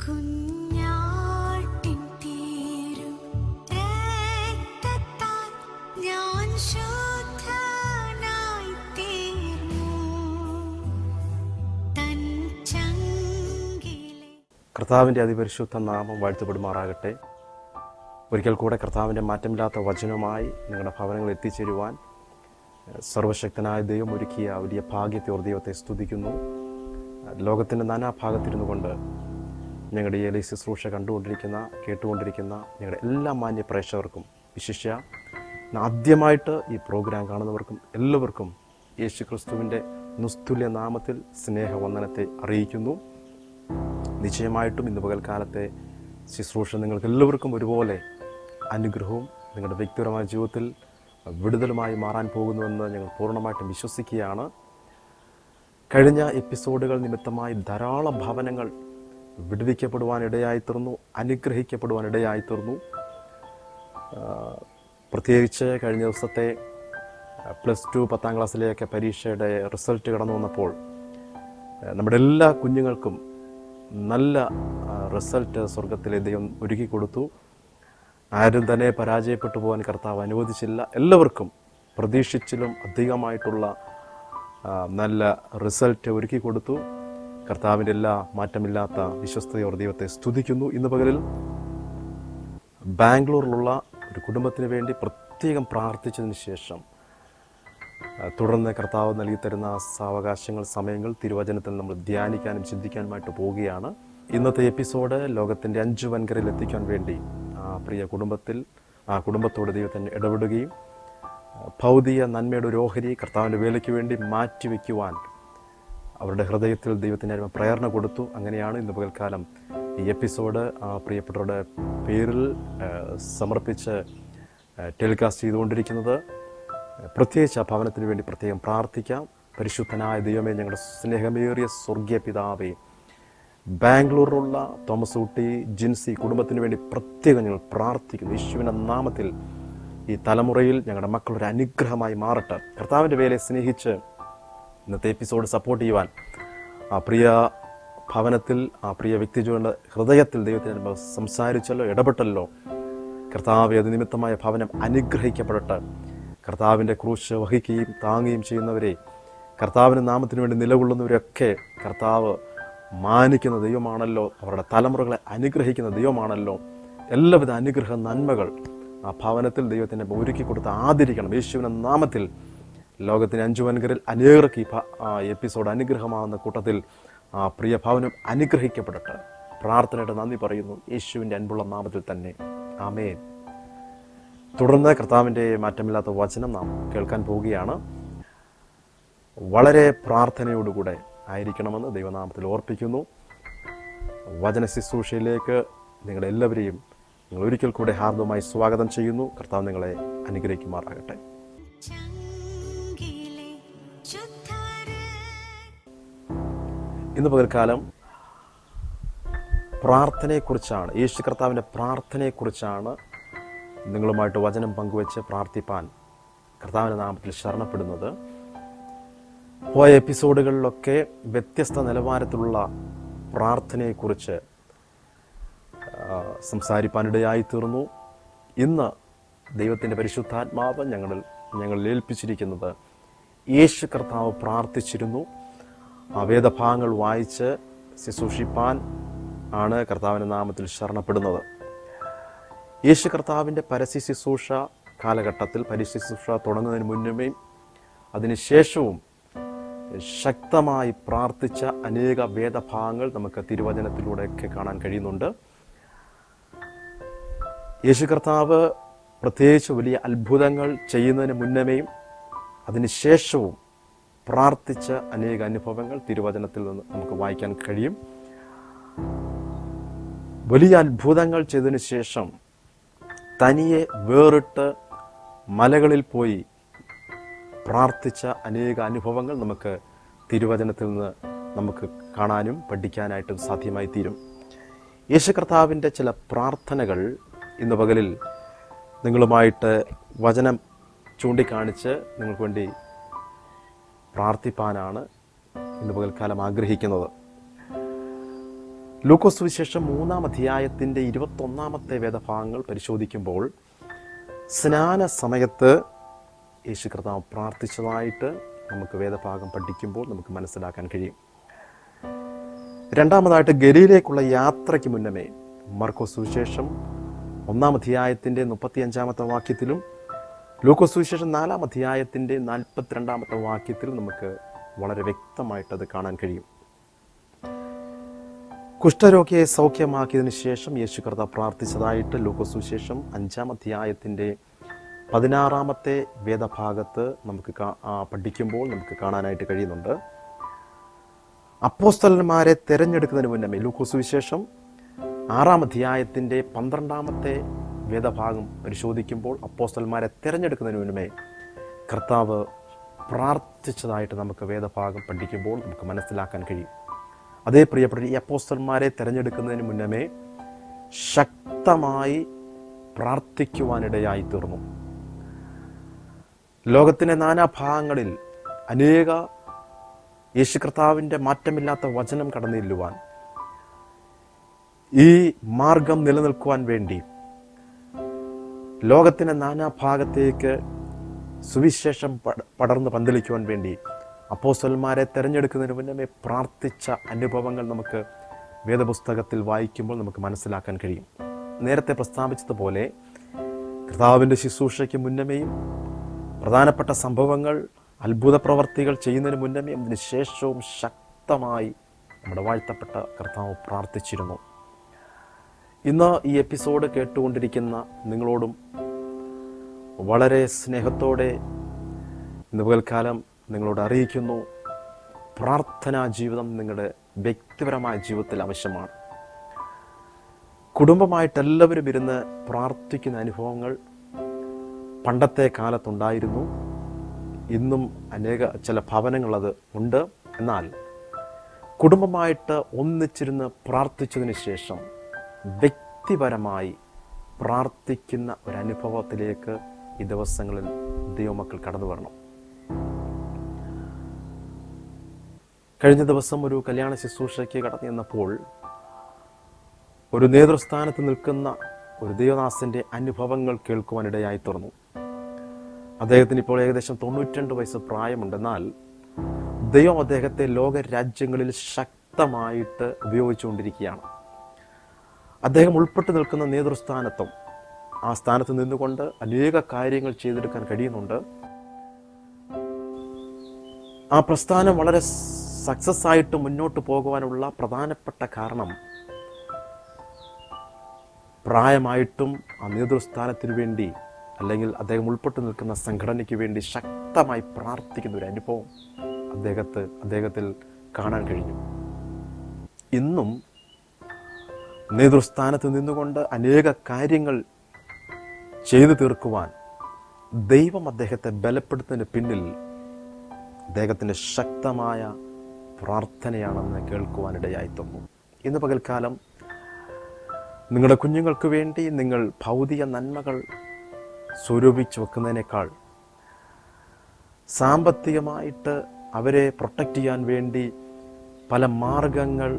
കുഞ്ഞാട്ടിൻ തീരും രക്തത്താൽ ഞാൻ ശുദ്ധനായി തീർന്നു തൻ ചങ്കിലെ. കർത്താവിൻ്റെ അതിപരിശുദ്ധ നാമം വാഴ്ത്തപ്പെടുമാറാകട്ടെ. ഒരിക്കൽ കൂടെ കർത്താവിൻ്റെ മാറ്റമില്ലാത്ത വചനമായി നിങ്ങളുടെ ഭവനങ്ങളിൽ എത്തിച്ചേരുവാൻ സർവശക്തനായ ദൈവം ഒരുക്കിയ വലിയ ഭാഗ്യത്തെ ദൈവത്തെ സ്തുതിക്കുന്നു. ലോകത്തിൻ്റെ നാനാഭാഗത്തിരുന്നു കൊണ്ട് ഞങ്ങളുടെ ഈ ശുശ്രൂഷ കേട്ടുകൊണ്ടിരിക്കുന്ന ഞങ്ങളുടെ എല്ലാ മാന്യ പ്രേക്ഷകർക്കും, വിശിഷ്യ ആദ്യമായിട്ട് ഈ പ്രോഗ്രാം കാണുന്നവർക്കും എല്ലാവർക്കും യേശു ക്രിസ്തുവിൻ്റെ നിസ്തുല്യ നാമത്തിൽ സ്നേഹവന്ദനത്തെ അറിയിക്കുന്നു. നിശ്ചയമായിട്ടും ഇന്ന് പകൽക്കാലത്തെ ശുശ്രൂഷ നിങ്ങൾക്ക് എല്ലാവർക്കും ഒരുപോലെ അനുഗ്രഹവും നിങ്ങളുടെ വ്യക്തിപരമായ ജീവിതത്തിൽ വിടുതലുമായി മാറാൻ പോകുന്നുവെന്ന് ഞങ്ങൾ പൂർണ്ണമായിട്ടും വിശ്വസിക്കുകയാണ്. കഴിഞ്ഞ എപ്പിസോഡുകൾ നിമിത്തമായി ധാരാളം ഭവനങ്ങൾ വിടുവിക്കപ്പെടുവാനിടയായിത്തീർന്നു, അനുഗ്രഹിക്കപ്പെടുവാനിടയായിത്തീർന്നു. പ്രത്യേകിച്ച് കഴിഞ്ഞ ദിവസത്തെ +2 10ാം ക്ലാസ്സിലെയൊക്കെ പരീക്ഷയുടെ റിസൾട്ട് കടന്നു വന്നപ്പോൾ നമ്മുടെ എല്ലാ കുഞ്ഞുങ്ങൾക്കും നല്ല റിസൾട്ട് സ്വർഗത്തിലെ ദൈവം ഒരുക്കി കൊടുത്തു. ആരും തന്നെ പരാജയപ്പെട്ടു പോകാൻ കർത്താവ് അനുവദിച്ചില്ല. എല്ലാവർക്കും പ്രതീക്ഷിച്ചിലും അധികമായിട്ടുള്ള നല്ല റിസൾട്ട് ഒരുക്കി കൊടുത്തു. കർത്താവിൻ്റെ എല്ലാ മാറ്റമില്ലാത്ത വിശ്വസ്തയോടെ ദൈവത്തെ സ്തുതിക്കുന്നു. ഇന്ന് പകലിൽ ബാംഗ്ലൂരിലുള്ള ഒരു കുടുംബത്തിന് വേണ്ടി പ്രത്യേകം പ്രാർത്ഥിച്ചതിന് ശേഷം തുടർന്ന് കർത്താവ് നൽകി തരുന്ന സാവകാശങ്ങൾ, സമയങ്ങൾ തിരുവചനത്തിൽ നമ്മൾ ധ്യാനിക്കാനും ചിന്തിക്കാനുമായിട്ട് പോവുകയാണ്. ഇന്നത്തെ എപ്പിസോഡ് ലോകത്തിൻ്റെ 5 വൻകരയിൽ എത്തിക്കാൻ വേണ്ടി പ്രിയ കുടുംബത്തോട് ദൈവത്തിന് ഇടപെടുകയും ഭൗതിക നന്മയുടെ ഒരു ഓഹരി കർത്താവിൻ്റെ വേലയ്ക്ക് വേണ്ടി മാറ്റിവെക്കുവാൻ അവരുടെ ഹൃദയത്തിൽ ദൈവത്തിൻ്റെ പ്രേരണ കൊടുത്തു. അങ്ങനെയാണ് ഇന്ന് പകൽക്കാലം ഈ എപ്പിസോഡ് പ്രിയപ്പെട്ടവരുടെ പേരിൽ സമർപ്പിച്ച് ടെലികാസ്റ്റ് ചെയ്തുകൊണ്ടിരിക്കുന്നത്. പ്രത്യേകിച്ച് ആ ഭവനത്തിന് വേണ്ടി പ്രത്യേകം പ്രാർത്ഥിക്കാം. പരിശുദ്ധനായ ദൈവമേ, ഞങ്ങളുടെ സ്നേഹമേറിയ സ്വർഗീയ പിതാവേ, ബാംഗ്ലൂരിലുള്ള തോമസ് ഊട്ടി ജിൻസി കുടുംബത്തിന് വേണ്ടി പ്രത്യേകം ഞങ്ങൾ പ്രാർത്ഥിക്കുന്നു. യേശുവിൻ്റെ നാമത്തിൽ ഈ തലമുറയിൽ ഞങ്ങളുടെ മക്കളൊരു അനുഗ്രഹമായി മാറട്ടെ. കർത്താവിൻ്റെ വേലയെ സ്നേഹിച്ച് ഇന്നത്തെ എപ്പിസോഡ് സപ്പോർട്ട് ചെയ്യുവാൻ ആ പ്രിയ ഭവനത്തിൽ, ആ പ്രിയ വ്യക്തിജീവന്റെ ഹൃദയത്തിൽ ദൈവത്തിന് സംസാരിച്ചല്ലോ, ഇടപെട്ടല്ലോ. കർത്താവ് അത് നിമിത്തമായ ഭവനം അനുഗ്രഹിക്കപ്പെടട്ടെ. കർത്താവിൻ്റെ ക്രൂശ് വഹിക്കുകയും താങ്ങുകയും ചെയ്യുന്നവരെ, കർത്താവിൻ്റെ നാമത്തിന് വേണ്ടി നിലകൊള്ളുന്നവരൊക്കെ കർത്താവ് മാനിക്കുന്ന ദൈവമാണല്ലോ. അവരുടെ തലമുറകളെ അനുഗ്രഹിക്കുന്ന ദൈവമാണല്ലോ. എല്ലാവിധ അനുഗ്രഹ നന്മകൾ ആ ഭവനത്തിൽ ദൈവത്തിൻ്റെ ഒരുക്കി കൊടുത്ത് ആദരിക്കണം. യേശുവിൻ്റെ നാമത്തിൽ ലോകത്തിന് 5 വൻകരയിൽ അനേകർക്ക് ഈ എപ്പിസോഡ് അനുഗ്രഹമാകുന്ന കൂട്ടത്തിൽ ആ പ്രിയ ഭവനം അനുഗ്രഹിക്കപ്പെടട്ടെ. പ്രാർത്ഥനയുടെ നന്ദി പറയുന്നു യേശുവിൻ്റെ അൻപുള്ള നാമത്തിൽ തന്നെ, ആമേൻ. തുടർന്ന് കർത്താവിൻ്റെ മാറ്റമില്ലാത്ത വചനം നാം കേൾക്കാൻ പോവുകയാണ്. വളരെ പ്രാർത്ഥനയോടുകൂടെ ആയിരിക്കണമെന്ന് ദൈവനാമത്തിൽ ഓർപ്പിക്കുന്നു. വചന ശുശ്രൂഷയിലേക്ക് നിങ്ങളെല്ലാവരെയും നിങ്ങൾ ഒരിക്കൽ കൂടെ ഹാർദവമായി സ്വാഗതം ചെയ്യുന്നു. കർത്താവ് നിങ്ങളെ അനുഗ്രഹിക്കുമാറാകട്ടെ. ഇന്ന് പകൽക്കാലം പ്രാർത്ഥനയെക്കുറിച്ചാണ്, യേശു കർത്താവിൻ്റെ പ്രാർത്ഥനയെക്കുറിച്ചാണ് നിങ്ങളുമായിട്ട് വചനം പങ്കുവെച്ച് പ്രാർത്ഥിപ്പാൻ കർത്താവിൻ്റെ നാമത്തിൽ ശരണപ്പെടുന്നത്. പോയ എപ്പിസോഡുകളിലൊക്കെ വ്യത്യസ്ത നിലവാരത്തിലുള്ള പ്രാർത്ഥനയെക്കുറിച്ച് സംസാരിപ്പാനിടയായി തീർന്നു. ഇന്ന് ദൈവത്തിൻ്റെ പരിശുദ്ധാത്മാവ് ഞങ്ങളിൽ ഏൽപ്പിച്ചിരിക്കുന്നത് യേശു കർത്താവ് പ്രാർത്ഥിച്ചിരുന്നു. ആ വേദഭാഗങ്ങൾ വായിച്ച് ശുശ്രൂഷിപ്പാൻ ആണ് കർത്താവിൻ്റെ നാമത്തിൽ ശരണപ്പെടുന്നത്. യേശു കർത്താവിൻ്റെ പരസ്യ ശുശ്രൂഷ കാലഘട്ടത്തിൽ, പരസ്യ ശുശ്രൂഷ തുടങ്ങുന്നതിന് മുന്നമേ അതിനുശേഷവും ശക്തമായി പ്രാർത്ഥിച്ച അനേക വേദഭാഗങ്ങൾ നമുക്ക് തിരുവചനത്തിലൂടെയൊക്കെ കാണാൻ കഴിയുന്നുണ്ട്. യേശു കർത്താവ് പ്രത്യേകിച്ച് വലിയ അത്ഭുതങ്ങൾ ചെയ്യുന്നതിന് മുന്നമേയും അതിനുശേഷവും പ്രാർത്ഥിച്ച അനേക അനുഭവങ്ങൾ തിരുവചനത്തിൽ നിന്ന് നമുക്ക് വായിക്കാൻ കഴിയും. വലിയ അത്ഭുതങ്ങൾ ചെയ്തതിനു ശേഷം തനിയെ വേറിട്ട് മലകളിൽ പോയി പ്രാർത്ഥിച്ച അനേക അനുഭവങ്ങൾ നമുക്ക് തിരുവചനത്തിൽ നിന്ന് നമുക്ക് കാണാനും പഠിക്കാനായിട്ടും സാധ്യമായി തീരും. യേശു കർത്താവിൻ്റെ ചില പ്രാർത്ഥനകൾ ഇന്ന് പകലിൽ നിങ്ങളുമായിട്ട് വചനം ചൂണ്ടിക്കാണിച്ച് നിങ്ങൾക്ക് വേണ്ടി പ്രാർത്ഥിപ്പാനാണ് ഇന്ന് പകൽക്കാലം ആഗ്രഹിക്കുന്നത്. ലൂക്കോസ് സുവിശേഷം 3-ാം അധ്യായത്തിൻ്റെ 21-ാമത്തെ വേദഭാഗങ്ങൾ പരിശോധിക്കുമ്പോൾ സ്നാന സമയത്ത് യേശു കർത്താവ് പ്രാർത്ഥിച്ചതായിട്ട് നമുക്ക് വേദഭാഗം പഠിക്കുമ്പോൾ നമുക്ക് മനസ്സിലാക്കാൻ കഴിയും. രണ്ടാമതായിട്ട് ഗലീലയിലേക്കുള്ള യാത്രയ്ക്ക് മുന്നമേ മർക്കോസ് സുവിശേഷം 1-ാം അധ്യായത്തിൻ്റെ 35-ാമത്തെ വാക്യത്തിലും ലൂക്കോസ് സുവിശേഷം 4-ാം അധ്യായത്തിൻ്റെ 42-ാമത്തെ വാക്യത്തിലും നമുക്ക് വളരെ വ്യക്തമായിട്ടത് കാണാൻ കഴിയും. കുഷ്ഠരോഗിയെ സൗഖ്യമാക്കിയതിന് ശേഷം യേശു കർത്താവ് പ്രാർത്ഥിച്ചതായിട്ട് ലൂക്കോസ് സുവിശേഷം 5-ാം അധ്യായത്തിൻ്റെ 16-ാമത്തെ വേദഭാഗത്ത് നമുക്ക് പഠിക്കുമ്പോൾ നമുക്ക് കാണാനായിട്ട് കഴിയുന്നുണ്ട്. അപ്പോസ്തലന്മാരെ തിരഞ്ഞെടുക്കുന്നതിന് മുന്നമേ ലൂക്കോസ് സുവിശേഷം 6-ാം അധ്യായത്തിൻ്റെ 12-ാമത്തെ വേദഭാഗം പരിശോധിക്കുമ്പോൾ അപ്പോസ്തലന്മാരെ തിരഞ്ഞെടുക്കുന്നതിന് മുന്നമേ കർത്താവ് പ്രാർത്ഥിച്ചതായിട്ട് നമുക്ക് വേദഭാഗം പഠിക്കുമ്പോൾ നമുക്ക് മനസ്സിലാക്കാൻ കഴിയും. അതേ പ്രിയപ്പെട്ട ഈ അപ്പോസ്തലന്മാരെ തിരഞ്ഞെടുക്കുന്നതിന് മുന്നമേ ശക്തമായി പ്രാർത്ഥിക്കുവാനിടയായി തീർന്നു. ലോകത്തിൻ്റെ നാനാഭാഗങ്ങളിൽ അനേക യേശു കർത്താവിൻ്റെ മാറ്റമില്ലാത്ത വചനം കടന്നില്ലുവാൻ, ഈ മാർഗം നിലനിൽക്കുവാൻ വേണ്ടി ലോകത്തിൻ്റെ നാനാഭാഗത്തേക്ക് സുവിശേഷം പടർന്ന് പന്തലിക്കുവാൻ വേണ്ടി അപ്പോസ്തലന്മാരെ തിരഞ്ഞെടുക്കുന്നതിന് മുന്നമേ പ്രാർത്ഥിച്ച അനുഭവങ്ങൾ നമുക്ക് വേദപുസ്തകത്തിൽ വായിക്കുമ്പോൾ നമുക്ക് മനസ്സിലാക്കാൻ കഴിയും. നേരത്തെ പ്രസ്താവിച്ചതുപോലെ കർത്താവിൻ്റെ ശുശ്രൂഷയ്ക്ക് മുന്നമേയും പ്രധാനപ്പെട്ട സംഭവങ്ങൾ, അത്ഭുത പ്രവർത്തികൾ ചെയ്യുന്നതിന് മുന്നമേ അതിന് ശേഷവും ശക്തമായി നമ്മുടെ വാഴ്ത്തപ്പെട്ട കർത്താവ് പ്രാർത്ഥിച്ചിരുന്നു. ഇന്ന് ഈ എപ്പിസോഡ് കേട്ടുകൊണ്ടിരിക്കുന്ന നിങ്ങളോടും വളരെ സ്നേഹത്തോടെ ഇന്ന് പകൽക്കാലം നിങ്ങളോട് അറിയിക്കുന്നു, പ്രാർത്ഥനാ ജീവിതം നിങ്ങളുടെ വ്യക്തിപരമായ ജീവിതത്തിൽ ആവശ്യമാണ്. കുടുംബമായിട്ട് എല്ലാവരും ഇരുന്ന് പ്രാർത്ഥിക്കുന്ന അനുഭവങ്ങൾ പണ്ടത്തെ കാലത്തുണ്ടായിരുന്നു. ഇന്നും ചില ഭവനങ്ങൾ അത് ഉണ്ട്. എന്നാൽ കുടുംബമായിട്ട് ഒന്നിച്ചിരുന്ന് പ്രാർത്ഥിച്ചതിന് ശേഷം വ്യക്തിപരമായി പ്രാർത്ഥിക്കുന്ന ഒരനുഭവത്തിലേക്ക് ഈ ദിവസങ്ങളിൽ ദൈവമക്കൾ കടന്നു വരണം. കഴിഞ്ഞ ദിവസം ഒരു കല്യാണ ശുശ്രൂഷയ്ക്ക് കടന്നു ചെന്നപ്പോൾ ഒരു നേതൃസ്ഥാനത്ത് നിൽക്കുന്ന ഒരു ദൈവദാസന്റെ അനുഭവങ്ങൾ കേൾക്കുവാനിടയായി തീർന്നു. അദ്ദേഹത്തിന് ഇപ്പോൾ ഏകദേശം 92 വയസ്സ് പ്രായമുണ്ട്. എന്നാൽ ദൈവം അദ്ദേഹത്തെ ലോക രാജ്യങ്ങളിൽ ശക്തമായിട്ട് ഉപയോഗിച്ചുകൊണ്ടിരിക്കുകയാണ്. അദ്ദേഹം ഉൾപ്പെട്ട് നിൽക്കുന്ന നേതൃസ്ഥാനത്തും ആ സ്ഥാനത്ത് നിന്നുകൊണ്ട് അനേക കാര്യങ്ങൾ ചെയ്തെടുക്കാൻ കഴിയുന്നുണ്ട്. ആ പ്രസ്ഥാനം വളരെ സക്സസ് ആയിട്ട് മുന്നോട്ട് പോകുവാനുള്ള പ്രധാനപ്പെട്ട കാരണം പ്രായമായിട്ടും ആ നേതൃസ്ഥാനത്തിന് വേണ്ടി അല്ലെങ്കിൽ അദ്ദേഹം ഉൾപ്പെട്ട് നിൽക്കുന്ന സംഘടനയ്ക്ക് വേണ്ടി ശക്തമായി പ്രാർത്ഥിക്കുന്ന ഒരു അനുഭവം അദ്ദേഹത്തിൽ കാണാൻ കഴിഞ്ഞു. ഇന്നും നേതൃസ്ഥാനത്ത് നിന്നുകൊണ്ട് അനേക കാര്യങ്ങൾ ചെയ്തു തീർക്കുവാൻ ദൈവം അദ്ദേഹത്തെ ബലപ്പെടുത്തുന്നതിന് പിന്നിൽ അദ്ദേഹത്തിൻ്റെ ശക്തമായ പ്രാർത്ഥനയാണെന്ന് കേൾക്കുവാനിടയായി തന്നു. ഇന്ന് പകൽക്കാലം നിങ്ങളുടെ കുഞ്ഞുങ്ങൾക്ക് വേണ്ടി നിങ്ങൾ ഭൗതിക നന്മകൾ സ്വരൂപിച്ചു വെക്കുന്നതിനേക്കാൾ സാമ്പത്തികമായിട്ട് അവരെ പ്രൊട്ടക്റ്റ് ചെയ്യാൻ വേണ്ടി പല മാർഗങ്ങൾ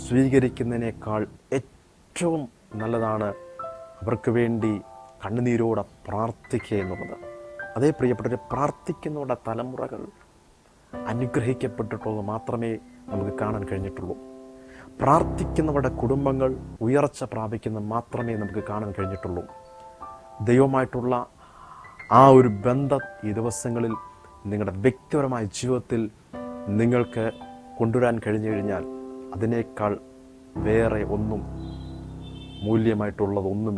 സ്വീകരിക്കുന്നതിനേക്കാൾ ഏറ്റവും നല്ലതാണ് അവർക്ക് വേണ്ടി കണ്ണുനീരോടെ പ്രാർത്ഥിക്കുക എന്നുള്ളത്. അതേ പ്രിയപ്പെട്ടവരെ, പ്രാർത്ഥിക്കുന്നവരുടെ തലമുറകൾ അനുഗ്രഹിക്കപ്പെട്ടിട്ടുള്ളത് മാത്രമേ നമുക്ക് കാണാൻ കഴിഞ്ഞിട്ടുള്ളൂ. പ്രാർത്ഥിക്കുന്നവരുടെ കുടുംബങ്ങൾ ഉയർച്ച പ്രാപിക്കുന്ന മാത്രമേ നമുക്ക് കാണാൻ കഴിഞ്ഞിട്ടുള്ളൂ. ദൈവമായിട്ടുള്ള ആ ഒരു ബന്ധം ഈ ദിവസങ്ങളിൽ നിങ്ങളുടെ വ്യക്തിപരമായ ജീവിതത്തിൽ നിങ്ങൾക്ക് കൊണ്ടുവരാൻ കഴിഞ്ഞു കഴിഞ്ഞാൽ അതിനേക്കാൾ വേറെ ഒന്നും മൂല്യമായിട്ടുള്ളതൊന്നും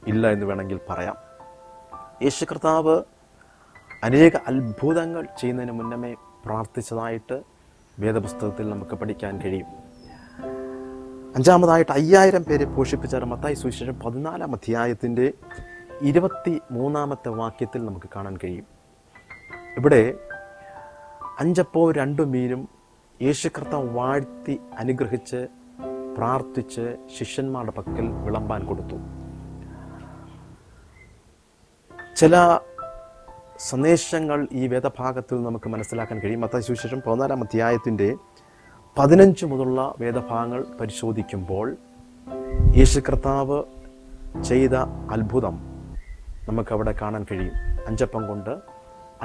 ഇല്ല എന്ന് വേണമെങ്കിൽ പറയാം. യേശു കർത്താവ് അനേക അത്ഭുതങ്ങൾ ചെയ്യുന്നതിന് മുന്നമേ പ്രാർത്ഥിച്ചതായിട്ട് വേദപുസ്തകത്തിൽ നമുക്ക് പഠിക്കാൻ കഴിയും. അഞ്ചാമതായിട്ട് 5000 പേരെ പോഷിപ്പിച്ച മത്തായി സുവിശേഷം 14-ാം അധ്യായത്തിൻ്റെ 23-ാമത്തെ വാക്യത്തിൽ നമുക്ക് കാണാൻ കഴിയും. ഇവിടെ 5 അപ്പവും 2 മീനും യേശു കർത്താവ് വാഴ്ത്തി അനുഗ്രഹിച്ച് പ്രാർത്ഥിച്ച് ശിഷ്യന്മാരുടെ പക്കൽ വിളമ്പാൻ കൊടുത്തു. ചില സന്ദേശങ്ങൾ ഈ വേദഭാഗത്തിൽ നമുക്ക് മനസ്സിലാക്കാൻ കഴിയും. മത്തായി സുവിശേഷം 14-ാം അധ്യായത്തിൻ്റെ 15 മുതലുള്ള വേദഭാഗങ്ങൾ പരിശോധിക്കുമ്പോൾ യേശു കർത്താവ് ചെയ്ത അത്ഭുതം നമുക്കവിടെ കാണാൻ കഴിയും. 5 അപ്പം കൊണ്ട്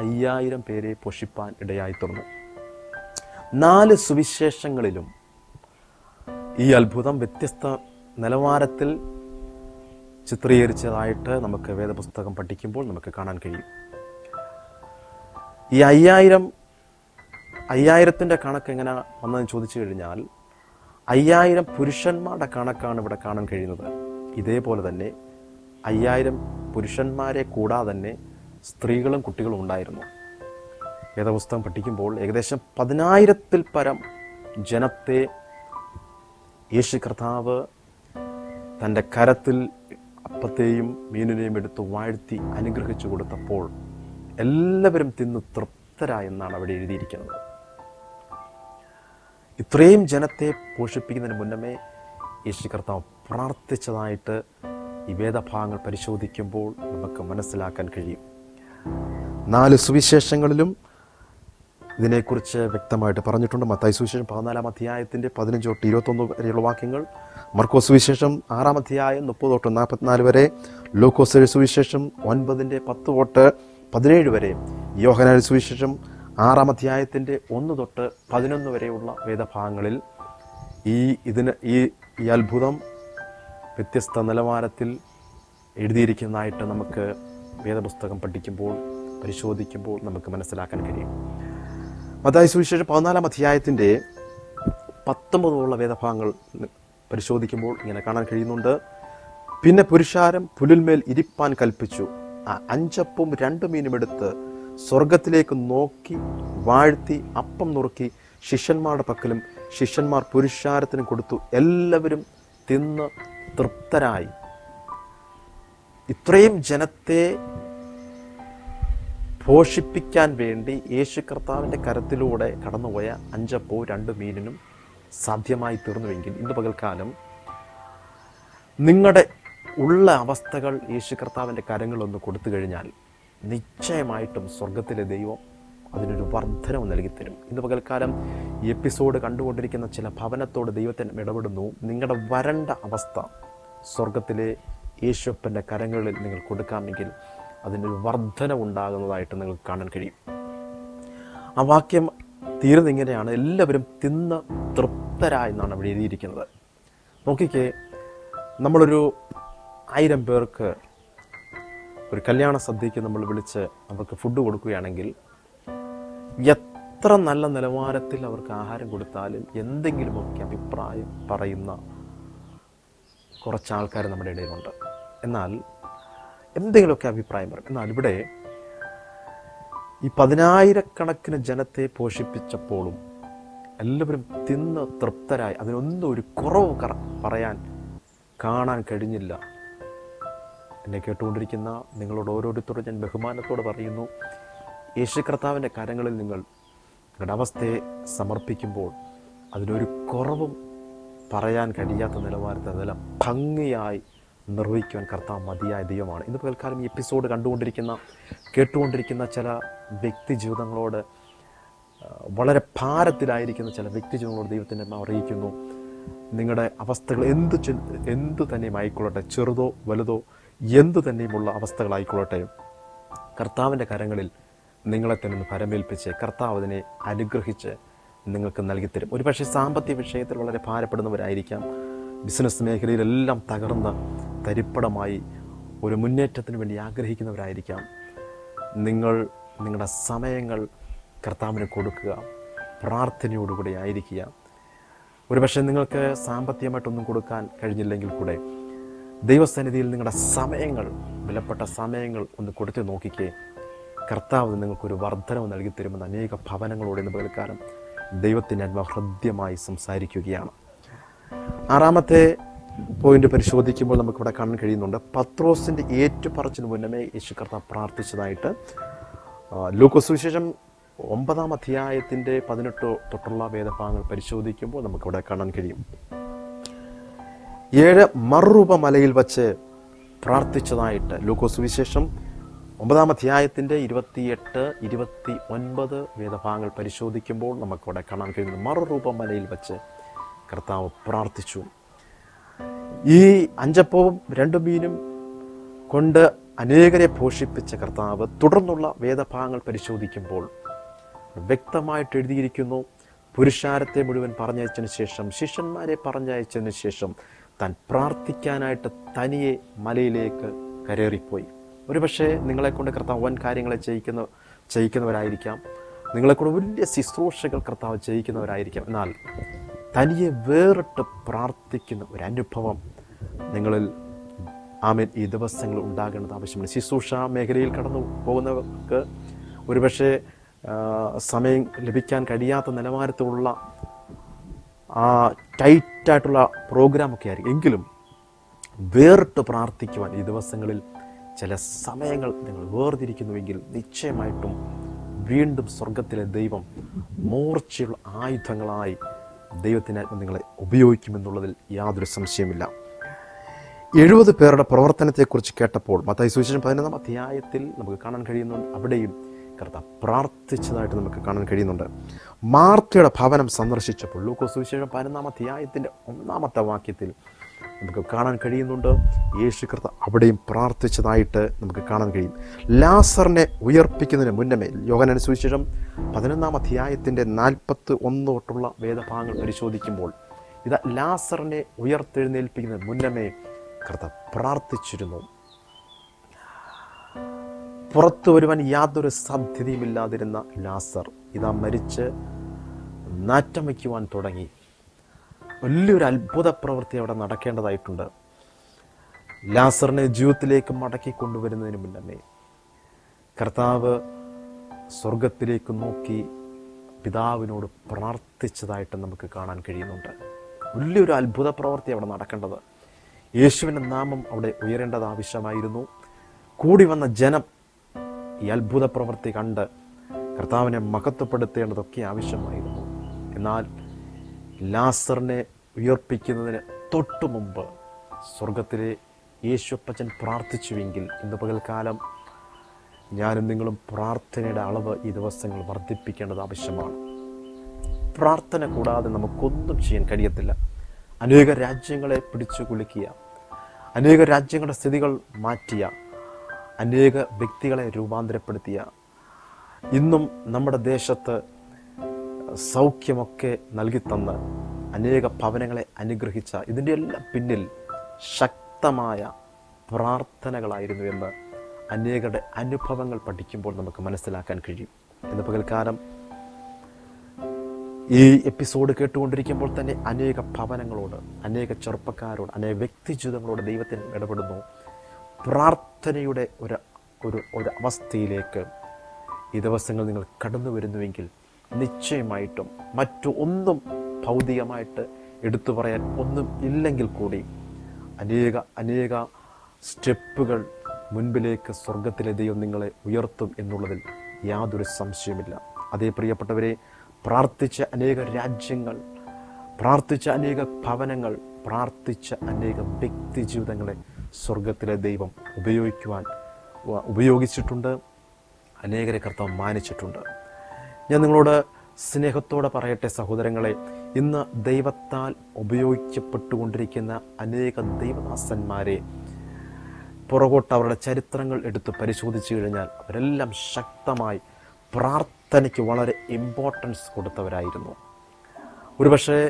5000 പേരെ പോഷിപ്പാൻ ഇടയായി തീർന്നു. 4 സുവിശേഷങ്ങളിലും ഈ അത്ഭുതം വ്യത്യസ്ത നിലവാരത്തിൽ ചിത്രീകരിച്ചതായിട്ട് നമുക്ക് വേദപുസ്തകം പഠിക്കുമ്പോൾ നമുക്ക് കാണാൻ കഴിയും. ഈ 5000ൻ്റെ കണക്ക് എങ്ങനെ വന്നതെന്ന് ചോദിച്ചു കഴിഞ്ഞാൽ 5000 പുരുഷന്മാരുടെ കണക്കാണ് ഇവിടെ കാണാൻ കഴിയുന്നത്. ഇതേപോലെ തന്നെ 5000 പുരുഷന്മാരെ കൂടാതെ തന്നെ സ്ത്രീകളും കുട്ടികളും ഉണ്ടായിരുന്നു. വേദപുസ്തകം പഠിക്കുമ്പോൾ ഏകദേശം 10,000-ൽ പരം ജനത്തെ യേശു കർത്താവ് തൻ്റെ കരത്തിൽ അപ്പത്തെയും മീനിനെയും എടുത്ത് വാഴ്ത്തി അനുഗ്രഹിച്ചു കൊടുത്തപ്പോൾ എല്ലാവരും തിന്ന് തൃപ്തരായെന്നാണ് അവിടെ എഴുതിയിരിക്കുന്നത്. ഇത്രയും ജനത്തെ പോഷിപ്പിക്കുന്നതിന് മുന്നമേ യേശു കർത്താവ് പ്രാർത്ഥിച്ചതായിട്ട് ഈ വേദഭാഗങ്ങൾ പരിശോധിക്കുമ്പോൾ നമുക്ക് മനസ്സിലാക്കാൻ കഴിയും. 4 സുവിശേഷങ്ങളിലും ഇതിനെക്കുറിച്ച് വ്യക്തമായിട്ട് പറഞ്ഞിട്ടുണ്ട്. മത്തായി സുവിശേഷം 14-ാം അധ്യായത്തിൻ്റെ 15 തൊട്ട് 21 വരെയുള്ള വാക്യങ്ങൾ, മർക്കോസ് സുവിശേഷം 6-ാം അധ്യായം 30 തൊട്ട് 44 വരെ, ലൂക്കോസ് സുവിശേഷം 9-ന്റെ 10 തൊട്ട് 17 വരെ, യോഹന്നാൻ സുവിശേഷം 6-ാം അധ്യായത്തിൻ്റെ 1 തൊട്ട് 11 വരെയുള്ള വേദഭാഗങ്ങളിൽ ഈ അത്ഭുതം വ്യത്യസ്ത നിലവാരത്തിൽ എഴുതിയിരിക്കുന്നതായിട്ട് നമുക്ക് വേദപുസ്തകം പഠിക്കുമ്പോൾ പരിശോധിക്കുമ്പോൾ നമുക്ക് മനസ്സിലാക്കാൻ കഴിയും. മത്തായി സുവിശേഷം 14-ാം അധ്യായത്തിൻ്റെ 19 വേദഭാഗങ്ങൾ പരിശോധിക്കുമ്പോൾ ഇങ്ങനെ കാണാൻ കഴിയുന്നുണ്ട്. പിന്നെ പുരുഷാരം പുലിന്മേൽ ഇരിപ്പാൻ കൽപ്പിച്ചു. 5 അപ്പവും 2 മീനും എടുത്ത് സ്വർഗത്തിലേക്ക് നോക്കി വാഴ്ത്തി അപ്പം നുറുക്കി ശിഷ്യന്മാരുടെ പക്കലും ശിഷ്യന്മാർ പുരുഷാരത്തിനും കൊടുത്തു. എല്ലാവരും തിന്ന് തൃപ്തരായി. ഇത്രയും ജനത്തെ പോഷിപ്പിക്കാൻ വേണ്ടി യേശു കർത്താവിൻ്റെ കരത്തിലൂടെ കടന്നുപോയ 5 അപ്പവും 2 മീനിനും സാധ്യമായി തീർന്നുവെങ്കിൽ ഇന്ന് പകൽക്കാലം നിങ്ങളുടെ ഉള്ള അവസ്ഥകൾ യേശു കർത്താവിൻ്റെ കരങ്ങളൊന്ന് കൊടുത്തു കഴിഞ്ഞാൽ നിശ്ചയമായിട്ടും സ്വർഗത്തിലെ ദൈവം അതിനൊരു വർധനവ് നൽകിത്തരും. ഇന്ന് പകൽക്കാലം ഈ എപ്പിസോഡ് കണ്ടുകൊണ്ടിരിക്കുന്ന ചില ഭവനത്തോട് ദൈവത്തിന് ഇടപെടുന്നു. നിങ്ങളുടെ വരണ്ട അവസ്ഥ സ്വർഗത്തിലെ യേശുപ്പൻ്റെ കരങ്ങളിൽ നിങ്ങൾ കൊടുക്കാമെങ്കിൽ അതിനൊരു വർധനവുണ്ടാകുന്നതായിട്ട് നിങ്ങൾക്ക് കാണാൻ കഴിയും. ആ വാക്യം തീരുന്നിങ്ങനെയാണ്, എല്ലാവരും തിന്ന് തൃപ്തരായെന്നാണ് അവിടെ എഴുതിയിരിക്കുന്നത്. നോക്കിക്കേ, നമ്മളൊരു 1000 പേർക്ക് ഒരു കല്യാണ സദ്യയ്ക്ക് നമ്മൾ വിളിച്ച് അവർക്ക് ഫുഡ് കൊടുക്കുകയാണെങ്കിൽ എത്ര നല്ല നിലവാരത്തിൽ അവർക്ക് ആഹാരം കൊടുത്താലും എന്തെങ്കിലുമൊക്കെ അഭിപ്രായം പറയുന്ന കുറച്ച് ആൾക്കാർ നമ്മുടെ ഇടയിലുണ്ട്. എന്നാൽ എന്തെങ്കിലുമൊക്കെ അഭിപ്രായം പറയും. എന്നാൽ ഇവിടെ ഈ 10,000-കണക്കിന് ജനത്തെ പോഷിപ്പിച്ചപ്പോഴും എല്ലാവരും തിന്ന് തൃപ്തരായി. അതിനൊന്നും ഒരു കുറവ് പറയാൻ കാണാൻ കഴിഞ്ഞില്ല. എന്നെ കേട്ടുകൊണ്ടിരിക്കുന്ന നിങ്ങളോട് ഓരോരുത്തരോടും ഞാൻ ബഹുമാനത്തോടെ പറയുന്നു, യേശു കർത്താവിൻ്റെ കരങ്ങളിൽ നിങ്ങളുടെ അവസ്ഥയെ സമർപ്പിക്കുമ്പോൾ അതിനൊരു കുറവും പറയാൻ കഴിയാത്ത നിലവാരത്തിൽ അതെല്ലാം ഭംഗിയായി നിർവഹിക്കുവാൻ കർത്താവ് മതിയായ ദൈവമാണ്. ഇന്ന് പകൽക്കാലം ഈ എപ്പിസോഡ് കേട്ടുകൊണ്ടിരിക്കുന്ന ചില വ്യക്തി ജീവിതങ്ങളോട്, വളരെ ഭാരത്തിലായിരിക്കുന്ന ചില വ്യക്തി ജീവിതങ്ങളോട് ദൈവത്തിൻ്റെ അറിയിക്കുന്നു, നിങ്ങളുടെ അവസ്ഥകൾ എന്തു തന്നെയും ആയിക്കൊള്ളട്ടെ, ചെറുതോ വലുതോ എന്തു തന്നെയുമുള്ള അവസ്ഥകളായിക്കൊള്ളട്ടെ, കർത്താവിൻ്റെ കരങ്ങളിൽ നിങ്ങളെ തന്നെ ഒന്ന് പരമേൽപ്പിച്ച് കർത്താവ് അതിനെ അനുഗ്രഹിച്ച് നിങ്ങൾക്ക് നൽകിത്തരും. ഒരുപക്ഷെ സാമ്പത്തിക വിഷയത്തിൽ വളരെ ഭാരപ്പെടുന്നവരായിരിക്കാം, ബിസിനസ് മേഖലയിലെല്ലാം തകർന്ന തരിപ്പടമായി ഒരു മുന്നേറ്റത്തിന് വേണ്ടി ആഗ്രഹിക്കുന്നവരായിരിക്കാം. നിങ്ങളുടെ സമയങ്ങൾ കർത്താവിന് കൊടുക്കുക, പ്രാർത്ഥനയോടുകൂടി ആയിരിക്കുക. ഒരുപക്ഷെ നിങ്ങൾക്ക് സാമ്പത്തികമായിട്ടൊന്നും കൊടുക്കാൻ കഴിഞ്ഞില്ലെങ്കിൽ കൂടെ ദൈവസന്നിധിയിൽ നിങ്ങളുടെ സമയങ്ങൾ, വിലപ്പെട്ട സമയങ്ങൾ ഒന്ന് കൊടുത്തു നോക്കിക്കേ, കർത്താവ് നിങ്ങൾക്കൊരു വർധനവ് നൽകിത്തരുമെന്ന് അനേക ഭവനങ്ങളോട് ഇന്ന് പകൽക്കാലം ദൈവത്തിൻ്റെ ഹൃദ്യമായി സംസാരിക്കുകയാണ്. 6-ാമത്തെ പോയിന്റ് പരിശോധിക്കുമ്പോൾ നമുക്കിവിടെ കാണാൻ കഴിയുന്നുണ്ട്, പത്രോസിൻ്റെ ഏറ്റുപറച്ചിന് മുന്നമേ യേശു കർത്താവ് പ്രാർത്ഥിച്ചതായിട്ട് ലൂക്കോസ് സുവിശേഷം 9-ാം അധ്യായത്തിൻ്റെ 18 തൊട്ടുള്ള വേദഭാഗങ്ങൾ പരിശോധിക്കുമ്പോൾ നമുക്കിവിടെ കാണാൻ കഴിയും. 7 മറുരൂപ മലയിൽ വച്ച് പ്രാർത്ഥിച്ചതായിട്ട് ലൂക്കോസ് സുവിശേഷം 9-ാം അധ്യായത്തിൻ്റെ 28, 29 വേദഭാഗങ്ങൾ പരിശോധിക്കുമ്പോൾ നമുക്കവിടെ കാണാൻ കഴിയുന്നത് മറുരൂപ മലയിൽ വച്ച് കർത്താവ് പ്രാർത്ഥിച്ചു. ഈ 5 അപ്പവും 2 മീനും കൊണ്ട് അനേകരെ പോഷിപ്പിച്ച കർത്താവ് തുടർന്നുള്ള വേദഭാഗങ്ങൾ പരിശോധിക്കുമ്പോൾ വ്യക്തമായിട്ട് എഴുതിയിരിക്കുന്നു, പുരുഷാരത്തെ മുഴുവൻ പറഞ്ഞയച്ചതിന് ശേഷം, ശിഷ്യന്മാരെ പറഞ്ഞയച്ചതിന് ശേഷം താൻ പ്രാർത്ഥിക്കാനായിട്ട് തനിയെ മലയിലേക്ക് കരേറിപ്പോയി. ഒരുപക്ഷെ നിങ്ങളെക്കൊണ്ട് കർത്താവ് വൻ കാര്യങ്ങളെ ചെയ്യിക്കുന്നവരായിരിക്കാം, നിങ്ങളെക്കൊണ്ട് വലിയ ശുശ്രൂഷകൾ കർത്താവ് ചെയ്യിക്കുന്നവരായിരിക്കാം. എന്നാൽ തനിയെ വേറിട്ട് പ്രാർത്ഥിക്കുന്ന ഒരനുഭവം നിങ്ങളിൽ ഈ ദിവസങ്ങൾ ഉണ്ടാകേണ്ടത് ആവശ്യമാണ്. ശുശ്രൂഷ മേഖലയിൽ കടന്നു പോകുന്നവർക്ക് ഒരുപക്ഷെ സമയം ലഭിക്കാൻ കഴിയാത്ത നിലവാരത്തിലുള്ള ടൈറ്റായിട്ടുള്ള പ്രോഗ്രാമൊക്കെ ആയിരിക്കും. എങ്കിലും വേറിട്ട് പ്രാർത്ഥിക്കുവാൻ ഈ ദിവസങ്ങളിൽ ചില സമയങ്ങൾ നിങ്ങൾ വേർതിരിക്കുന്നുവെങ്കിൽ നിശ്ചയമായിട്ടും വീണ്ടും സ്വർഗത്തിലെ ദൈവം മൂർച്ചയുള്ള ആയുധങ്ങളായി ദൈവത്തിനായി നിങ്ങളെ ഉപയോഗിക്കുമെന്നുള്ളതിൽ യാതൊരു സംശയമില്ല. 70 പേരുടെ പ്രവർത്തനത്തെക്കുറിച്ച് കേട്ടപ്പോൾ മത്തായി സുവിശേഷം 11-ാം അധ്യായത്തിൽ നമുക്ക് കാണാൻ കഴിയുന്നുണ്ട്. അവിടെയും കർത്താവ് പ്രാർത്ഥിച്ചതായിട്ട് നമുക്ക് കാണാൻ കഴിയുന്നുണ്ട്. മാർത്തയുടെ ഭവനം സന്ദർശിച്ചപ്പോൾ ലൂക്കോസ് സുവിശേഷം 11-ാം അധ്യായത്തിൻ്റെ 1-ാമത്തെ വാക്യത്തിൽ നമുക്ക് കാണാൻ കഴിയുന്നുണ്ട്. യേശു കർത്താവ് അവിടെയും പ്രാർത്ഥിച്ചതായിട്ട് നമുക്ക് കാണാൻ കഴിയും. ലാസറിനെ ഉയർപ്പിക്കുന്നതിന് മുന്നമേ യോഹന്നാൻ സുവിശേഷം 11-ാം അധ്യായത്തിൻ്റെ 41 തൊട്ടുള്ള വേദഭാഗങ്ങൾ പരിശോധിക്കുമ്പോൾ ഇത് ലാസറിനെ ഉയർത്തെഴുന്നേൽപ്പിക്കുന്നതിന് മുന്നമേ കർത്താവ് പ്രാർത്ഥിച്ചിരുന്നു. പുറത്തു വരുവാൻ യാതൊരു സാധ്യതയുമില്ലാതിരുന്ന ലാസർ ഇതാ മരിച്ച് നാറ്റം വയ്ക്കുവാൻ തുടങ്ങി. വലിയൊരു അത്ഭുത പ്രവൃത്തി അവിടെ നടക്കേണ്ടതായിട്ടുണ്ട്. ലാസറിനെ ജീവിതത്തിലേക്ക് മടക്കി കൊണ്ടുവരുന്നതിന് മുന്നമേ കർത്താവ് സ്വർഗത്തിലേക്ക് നോക്കി പിതാവിനോട് പ്രാർത്ഥിച്ചതായിട്ട് നമുക്ക് കാണാൻ കഴിയുന്നുണ്ട്. വലിയൊരു അത്ഭുത പ്രവൃത്തി അവിടെ നടക്കേണ്ടത്. യേശുവിൻ്റെ നാമം അവിടെ ഉയരേണ്ടത് ആവശ്യമായിരുന്നു. കൂടി വന്ന ജനം ഈ അത്ഭുത പ്രവൃത്തി കണ്ട് കർത്താവിനെ മഹത്വപ്പെടുത്തേണ്ടതൊക്കെ ആവശ്യമായിരുന്നു. എന്നാൽ ലാസറിനെ ഉയർപ്പിക്കുന്നതിന് തൊട്ടു മുമ്പ് സ്വർഗത്തിലെ യേശുപ്പച്ചൻ പ്രാർത്ഥിച്ചുവെങ്കിൽ ഇന്ന് പകൽക്കാലം ഞാനും നിങ്ങളും പ്രാർത്ഥനയുടെ അളവ് ഈ ദിവസങ്ങൾ വർദ്ധിപ്പിക്കേണ്ടത് ആവശ്യമാണ്. പ്രാർത്ഥന കൂടാതെ നമുക്കൊന്നും ചെയ്യാൻ കഴിയത്തില്ല. അനേക രാജ്യങ്ങളെ പിടിച്ചു കുലുക്കിയ, അനേക രാജ്യങ്ങളുടെ സ്ഥിതികൾ മാറ്റിയ, അനേക വ്യക്തികളെ രൂപാന്തരപ്പെടുത്തിയ, ഇന്നും നമ്മുടെ ദേശത്ത് സൗഖ്യമൊക്കെ നൽകിത്തന്ന് അനേക ഭവനങ്ങളെ അനുഗ്രഹിച്ച ഇതിൻ്റെ എല്ലാം പിന്നിൽ ശക്തമായ പ്രാർത്ഥനകളായിരുന്നു എന്ന് അനേകരുടെ അനുഭവങ്ങൾ പഠിക്കുമ്പോൾ നമുക്ക് മനസ്സിലാക്കാൻ കഴിയും. ഇന്ന് പകൽക്കാലം ഈ എപ്പിസോഡ് കേട്ടുകൊണ്ടിരിക്കുമ്പോൾ തന്നെ അനേക ഭവനങ്ങളോട്, അനേക ചെറുപ്പക്കാരോട്, അനേക വ്യക്തിജീവിതങ്ങളോട് ദൈവത്തിന് ഇടപെടുന്നു. പ്രാർത്ഥനയുടെ ഒരു അവസ്ഥയിലേക്ക് ഈ ദിവസങ്ങൾ നിങ്ങൾ കടന്നു വരുന്നുവെങ്കിൽ നിശ്ചയമായിട്ടും ഒന്നും ഭൗതികമായിട്ട് എടുത്തു പറയാൻ ഒന്നും ഇല്ലെങ്കിൽ കൂടി അനേക സ്റ്റെപ്പുകൾ മുൻപിലേക്ക് സ്വർഗത്തിലെ ദൈവം നിങ്ങളെ ഉയർത്തും എന്നുള്ളതിൽ യാതൊരു സംശയമില്ല. അതേ പ്രിയപ്പെട്ടവരെ, പ്രാർത്ഥിച്ച അനേക രാജ്യങ്ങൾ, പ്രാർത്ഥിച്ച അനേക ഭവനങ്ങൾ, പ്രാർത്ഥിച്ച അനേക വ്യക്തി ജീവിതങ്ങളെ സ്വർഗത്തിലെ ദൈവം ഉപയോഗിച്ചിട്ടുണ്ട്. അനേകരെ കർത്താവ് മാനിച്ചിട്ടുണ്ട്. ഞാൻ നിങ്ങളോട് സ്നേഹത്തോടെ പറയട്ടെ സഹോദരങ്ങളെ, ഇന്ന് ദൈവത്താൽ ഉപയോഗിക്കപ്പെട്ടുകൊണ്ടിരിക്കുന്ന അനേക ദൈവദാസന്മാരെ പുറകോട്ട് അവരുടെ ചരിത്രങ്ങൾ എടുത്ത് പരിശോധിച്ചു കഴിഞ്ഞാൽ അവരെല്ലാം ശക്തമായി പ്രാർത്ഥനയ്ക്ക് വളരെ ഇമ്പോർട്ടൻസ് കൊടുത്തവരായിരുന്നു. ഒരുപക്ഷെ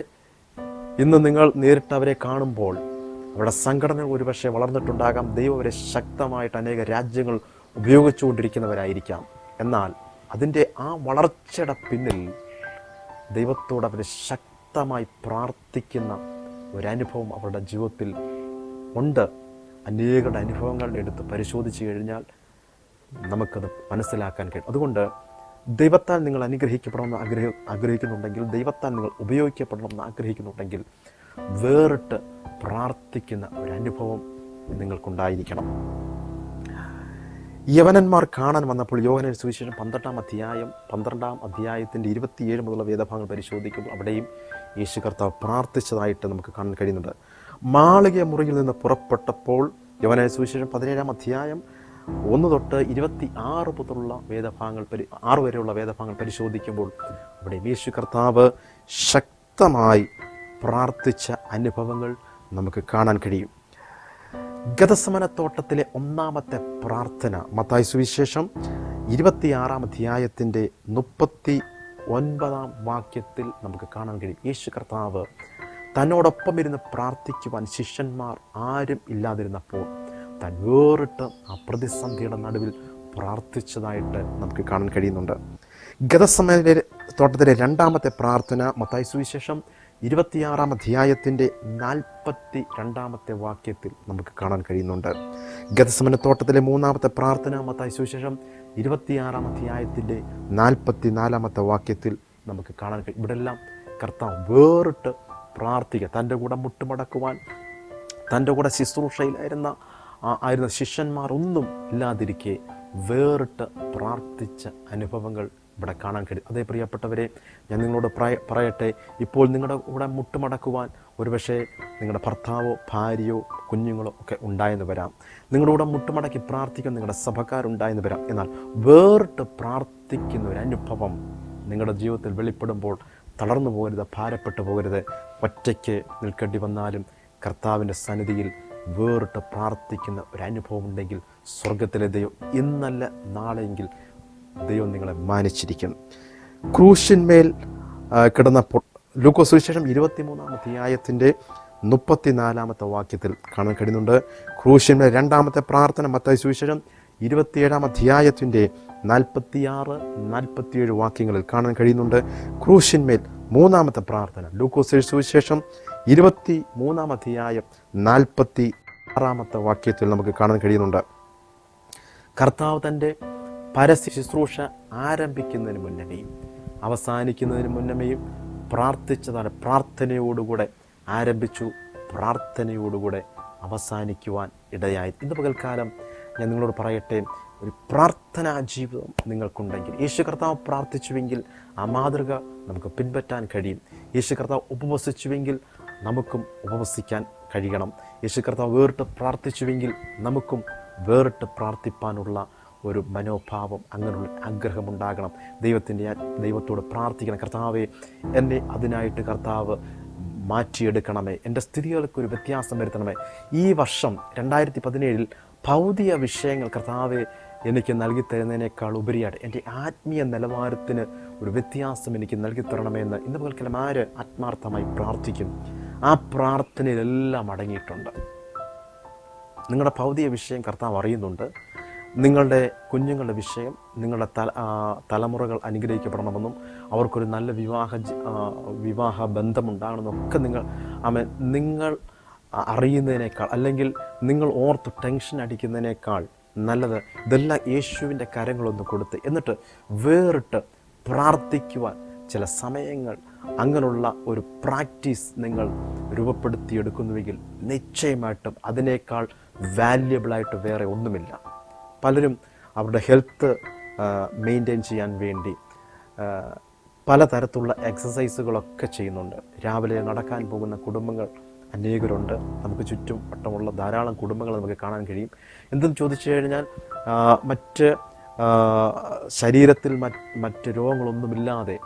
ഇന്ന് നിങ്ങൾ നേരിട്ട് അവരെ കാണുമ്പോൾ അവരുടെ സംഘടന ഒരുപക്ഷെ വളർന്നിട്ടുണ്ടാകാം. ദൈവം അവരെ ശക്തമായിട്ട് അനേക രാജ്യങ്ങൾ ഉപയോഗിച്ചുകൊണ്ടിരിക്കുന്നവരായിരിക്കാം. എന്നാൽ അതിൻ്റെ ആ വളർച്ചയുടെ പിന്നിൽ ദൈവത്തോട് അവർ ശക്തമായി പ്രാർത്ഥിക്കുന്ന ഒരനുഭവം അവരുടെ ജീവിതത്തിൽ ഉണ്ട്. അനേകരുടെ അനുഭവങ്ങൾ എടുത്ത് പരിശോധിച്ച് കഴിഞ്ഞാൽ നമുക്കത് മനസ്സിലാക്കാൻ കഴിയും. അതുകൊണ്ട് ദൈവത്താൽ നിങ്ങൾ അനുഗ്രഹിക്കപ്പെടണമെന്ന് ആഗ്രഹിക്കുന്നുണ്ടെങ്കിൽ, ദൈവത്താൽ നിങ്ങൾ ഉപയോഗിക്കപ്പെടണമെന്ന് ആഗ്രഹിക്കുന്നുണ്ടെങ്കിൽ വേറിട്ട് പ്രാർത്ഥിക്കുന്ന ഒരനുഭവം നിങ്ങൾക്കുണ്ടായിരിക്കണം. യവനന്മാർ കാണാൻ വന്നപ്പോൾ യോഹന്നാൻ സുവിശേഷം 12-ാം അധ്യായത്തിൻ്റെ 27 മുതലുള്ള വേദഭാഗങ്ങൾ പരിശോധിക്കുമ്പോൾ അവിടെയും യേശു കർത്താവ് പ്രാർത്ഥിച്ചതായിട്ട് നമുക്ക് കാണാൻ കഴിയുന്നുണ്ട്. മാളിക മുറിയിൽ നിന്ന് പുറപ്പെട്ടപ്പോൾ യോഹന്നാൻ സുവിശേഷം 17-ാം അധ്യായം 1 തൊട്ട് 26 മുതലുള്ള വേദഭാഗങ്ങൾ 6 വരെയുള്ള വേദഭാഗങ്ങൾ പരിശോധിക്കുമ്പോൾ അവിടെ യേശു കർത്താവ് ശക്തമായി പ്രാർത്ഥിച്ച അനുഭവങ്ങൾ നമുക്ക് കാണാൻ കഴിയും. ഗതസമനത്തോട്ടത്തിലെ ഒന്നാമത്തെ പ്രാർത്ഥന മത്തായി സുവിശേഷം 26-ാം അധ്യായത്തിൻ്റെ 39-ാം വാക്യത്തിൽ നമുക്ക് കാണാൻ കഴിയും. യേശു കർത്താവ് തന്നോടൊപ്പം ഇരുന്ന് പ്രാർത്ഥിക്കുവാൻ ശിഷ്യന്മാർ ആരും ഇല്ലാതിരുന്നപ്പോൾ താൻ വേറിട്ട് ആ പ്രതിസന്ധിയുടെ നടുവിൽ പ്രാർത്ഥിച്ചതായിട്ട് നമുക്ക് കാണാൻ കഴിയുന്നുണ്ട്. ഗതസമന തോട്ടത്തിലെ 2ാമത്തെ പ്രാർത്ഥന മത്തായി സുവിശേഷം 26-ാം അധ്യായത്തിൻ്റെ 42-ാമത്തെ വാക്യത്തിൽ നമുക്ക് കാണാൻ കഴിയുന്നുണ്ട്. ഗതസമന തോട്ടത്തിലെ 3ാമത്തെ പ്രാർത്ഥന മത്തായി സുവിശേഷം 26-ാം അധ്യായത്തിൻ്റെ 44-ാമത്തെ വാക്യത്തിൽ നമുക്ക് കാണാൻ കഴിയും. ഇവിടെല്ലാം കർത്താവ് വേറിട്ട് പ്രാർത്ഥിക്കുക, തൻ്റെ കൂടെ മുട്ടുമടക്കുവാൻ, തൻ്റെ കൂടെ ശുശ്രൂഷയിലായിരുന്ന ശിഷ്യന്മാർ ഒന്നും ഇല്ലാതിരിക്കെ വേറിട്ട് പ്രാർത്ഥിച്ച അനുഭവങ്ങൾ ഇവിടെ കാണാൻ കഴിയും. അതേ പ്രിയപ്പെട്ടവരെ, ഞാൻ നിങ്ങളോട് പറയട്ടെ, ഇപ്പോൾ നിങ്ങളുടെ കൂടെ മുട്ടുമടക്കുവാൻ ഒരുപക്ഷെ നിങ്ങളുടെ ഭർത്താവോ ഭാര്യയോ കുഞ്ഞുങ്ങളോ ഒക്കെ ഉണ്ടായെന്ന് വരാം. നിങ്ങളുടെ കൂടെ മുട്ടുമടക്കി പ്രാർത്ഥിക്കാൻ നിങ്ങളുടെ സഭക്കാരുണ്ടായെന്ന് വരാം. എന്നാൽ വേറിട്ട് പ്രാർത്ഥിക്കുന്ന ഒരു അനുഭവം നിങ്ങളുടെ ജീവിതത്തിൽ വെളിപ്പെടുമ്പോൾ തളർന്നു പോകരുത്, ഭാരപ്പെട്ടു പോകരുത്. ഒറ്റയ്ക്ക് നിൽക്കേണ്ടി വന്നാലും കർത്താവിൻ്റെ സന്നിധിയിൽ വേറിട്ട് പ്രാർത്ഥിക്കുന്ന ഒരു അനുഭവം ഉണ്ടെങ്കിൽ സ്വർഗത്തിലെ ദൈവം ഇന്നല്ല നാളെയെങ്കിൽ ദൈവം നിങ്ങളെ മാനിച്ചിരിക്കും. ക്രൂശിന്മേൽ കിടന്നപ്പോൾ ലൂക്കോസ് സുവിശേഷം 23-ാം അധ്യായത്തിൻ്റെ 34-ാമത്തെ വാക്യത്തിൽ കാണാൻ കഴിയുന്നുണ്ട്. ക്രൂശിന്മേൽ 2ാമത്തെ പ്രാർത്ഥന മത്തായി സുവിശേഷം 27-ാം അധ്യായത്തിൻ്റെ 46-47 വാക്യങ്ങളിൽ കാണാൻ കഴിയുന്നുണ്ട്. ക്രൂശിന്മേൽ 3ാമത്തെ പ്രാർത്ഥന ലൂക്കോസ് സുവിശേഷം 23-ാം അധ്യായം 46-ാമത്തെ വാക്യത്തിൽ നമുക്ക് കാണാൻ കഴിയുന്നുണ്ട്. കർത്താവ് തൻ്റെ പരസ്യ ശുശ്രൂഷ ആരംഭിക്കുന്നതിന് മുന്നമേയും അവസാനിക്കുന്നതിന് മുന്നമേയും പ്രാർത്ഥിച്ചതാണ്. പ്രാർത്ഥനയോടുകൂടെ ആരംഭിച്ചു, പ്രാർത്ഥനയോടുകൂടെ അവസാനിക്കുവാൻ ഇടയായി. ഇന്ന് പകൽക്കാലം ഞാൻ നിങ്ങളോട് പറയട്ടെ, ഒരു പ്രാർത്ഥനാ ജീവിതം നിങ്ങൾക്കുണ്ടെങ്കിൽ, യേശു കർത്താവ് പ്രാർത്ഥിച്ചുവെങ്കിൽ ആ മാതൃക നമുക്ക് പിൻപറ്റാൻ കഴിയും. യേശു കർത്താവ് ഉപവസിച്ചുവെങ്കിൽ നമുക്കും ഉപവസിക്കാൻ കഴിയണം. യേശു കർത്താവ് വേറിട്ട് പ്രാർത്ഥിച്ചുവെങ്കിൽ നമുക്കും വേറിട്ട് പ്രാർത്ഥിപ്പാനുള്ള ഒരു മനോഭാവം, അങ്ങനെയുള്ള ആഗ്രഹമുണ്ടാകണം. ദൈവത്തോട് പ്രാർത്ഥിക്കണം. കർത്താവെ, എന്നെ അതിനായിട്ട് കർത്താവ് മാറ്റിയെടുക്കണമേ, എൻ്റെ സ്ഥിതികൾക്കൊരു വ്യത്യാസം വരുത്തണമേ. ഈ വർഷം 2017 ഭൗതിക വിഷയങ്ങൾ കർത്താവെ എനിക്ക് നൽകി തരുന്നതിനേക്കാൾ ഉപരിയായിട്ട് എൻ്റെ ആത്മീയ നിലവാരത്തിന് ഒരു വ്യത്യാസം എനിക്ക് നൽകി തരണമെന്ന് ഇന്ന് പകൽക്കാലം ആര് ആത്മാർത്ഥമായി പ്രാർത്ഥിക്കും? ആ പ്രാർത്ഥനയിലെല്ലാം അടങ്ങിയിട്ടുണ്ട്. നിങ്ങളുടെ ഭൗതിക വിഷയം കർത്താവ് അറിയുന്നുണ്ട്. നിങ്ങളുടെ കുഞ്ഞുങ്ങളുടെ വിഷയം, നിങ്ങളുടെ തലമുറകൾ അനുഗ്രഹിക്കപ്പെടണമെന്നും അവർക്കൊരു നല്ല വിവാഹ ബന്ധമുണ്ടാകണമെന്നൊക്കെ നിങ്ങൾ അറിയുന്നതിനേക്കാൾ, അല്ലെങ്കിൽ നിങ്ങൾ ഓർത്ത് ടെൻഷൻ അടിക്കുന്നതിനേക്കാൾ നല്ലത് ഇതെല്ലാം യേശുവിൻ്റെ കരങ്ങളൊന്ന് കൊടുത്ത് എന്നിട്ട് വേറിട്ട് പ്രാർത്ഥിക്കുവാൻ ചില സമയങ്ങൾ, അങ്ങനെയുള്ള ഒരു പ്രാക്ടീസ് നിങ്ങൾ രൂപപ്പെടുത്തിയെടുക്കുന്നുവെങ്കിൽ നിശ്ചയമായിട്ടും അതിനേക്കാൾ വാല്യബിളായിട്ട് വേറെ ഒന്നുമില്ല. പലരും അവരുടെ ഹെൽത്ത് മെയിൻറ്റെയിൻ ചെയ്യാൻ വേണ്ടി പലതരത്തിലുള്ള എക്സസൈസുകളൊക്കെ ചെയ്യുന്നുണ്ട്. രാവിലെ നടക്കാൻ പോകുന്ന കുടുംബങ്ങൾ അനേകരുണ്ട്. നമുക്ക് ചുറ്റും വട്ടമുള്ള ധാരാളം കുടുംബങ്ങൾ നമുക്ക് കാണാൻ കഴിയും. എന്തെന്ന് ചോദിച്ചു കഴിഞ്ഞാൽ മറ്റ് ശരീരത്തിൽ മറ്റ് രോഗങ്ങളൊന്നുമില്ലാതെ